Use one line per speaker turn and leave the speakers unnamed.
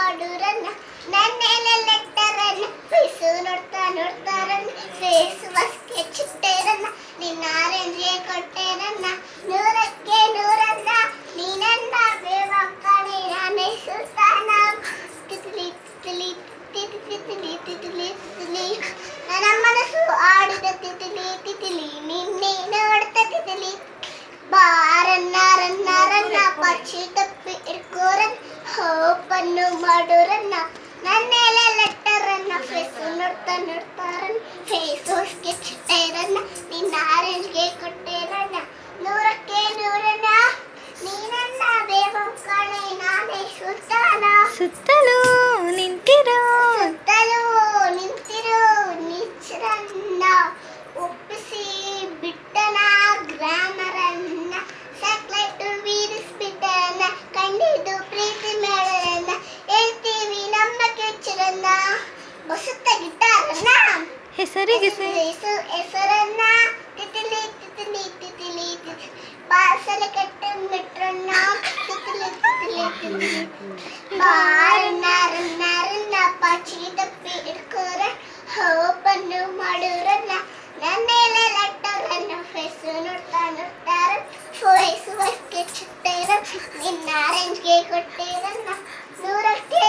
ಮಾಡುರನ್ನ ನನ್ನೆಲ್ಲ ಲೆಟ್ಟರನ್ನ ಫೇಸು ನೋಡ್ತಾ ನೋಡ್ತಾರನ್ನ ಫೇಸ್ ಬಸ್ಗೆ ಚಿಟ್ಟೆರನ್ನ ನಿನ್ನ ಆರೆಂಜ್ಗೆ ಕೊಟ್ಟೆರನ್ನ ನೂರಕ್ಕೆ ನೂರನ್ನ ನೀನನ್ನ ಬೇವ ಕಣೆ ನಾನೇ ಸುಲ್ತಾನ ತಿತ್ಲಿ ತಿತ್ಲಿ ತಿತ್ಲಿ ತಿತ್ಲಿ ತಿತ್ಲಿ ತಿತ್ಲಿ ನನ್ನ ಮನಸ್ಸು ಆಡಿದ ತಿತ್ಲಿ ತಿತ್ಲಿ ನಿನ್ನೆ ನೋಡ್ತಾ ತಿತ್ಲಿ ಬಾರನ್ನ ರನ್ನ ರನ್ನ ಪಚ್ಚಿ ತಪ್ಪಿ ಇಟ್ಕೋರನ್ನ ಹೋಪನ್ನು ಮಾಡೋರನ್ನ ನನ್ನೆಲ್ಲ ಲೆಟ್ಟರನ್ನ ಫೇಸು ನೋಡ್ತಾ ನೋಡ್ತಾರನ್ನ ಫೇಸು ಸ್ಕೆಚ್ ಟೈರನ್ನ ನಿನ್ನ ಆರೆಂಜ್ಗೆ ಕೊಟ್ಟೆರನ್ನ ನೂರಕ್ಕೆ ನೂರನ್ನ ನೀನನ್ನ ಬೇವ ಕಣೆ ನಾನೇ ಸುಲ್ತಾನ
ಸುತ್ತಲೂ ನಿಂತಿರೋ
ಸುತ್ತಲೂ ನಿಂತಿರೋ ನಿಚ್ಚರನ್ನ ಒಪ್ಪಿಸಿ ಬಿಟ್ಟನ ಗ್ರಾಮರನ್ನ ಸ್ಯಾಟಲೈಟ್ ಬೀರಿಸ್ಬಿಟ್ಟನ ಕಂಡಿದ್ದು ಪ್ರೀತಿ ಮೇಳರನ್ನ ಹೇಳ್ತೀವಿ ನಮ್ಮ ಕೆಚ್ಚರನ್ನ ಬಸುತ್ತ ಗಿಟಾರನ್ನ
ಹೆಸರಿಗೆ
ಹೆಸರನ್ನ ತಿತಿಲಿ ತಿತಿಲಿ ತಿತಿಲಿ ಬಾಸಲ ಕಟ್ಟ ಮಿಟ್ರನ್ನ ತಿತಿಲಿ ತಿತಿಲಿ ತಿತಿಲಿ ಬಾರನ್ನ ರನ್ನ ರನ್ನ ಪಾಚಿ ತಪ್ಪಿ ಇಟ್ಕೋರ ಹೋಪನ್ನು ಮಾಡೋರನ್ನ ನನ್ನೆಲ್ಲ ಲೆಟ್ಟರನ್ನ ಫೇಸು ನೋಡ್ತಾ ನೋಡ್ತಾರ ಫೇಸು ಬಸ್ಗೆ ಚಿಟ್ಟೆರ ನಿನ್ನ ಆರೆಂಜ್ಗೆ ಕೊಟ್ಟೆರನ್ನ ನೂರಕ್ಕೆ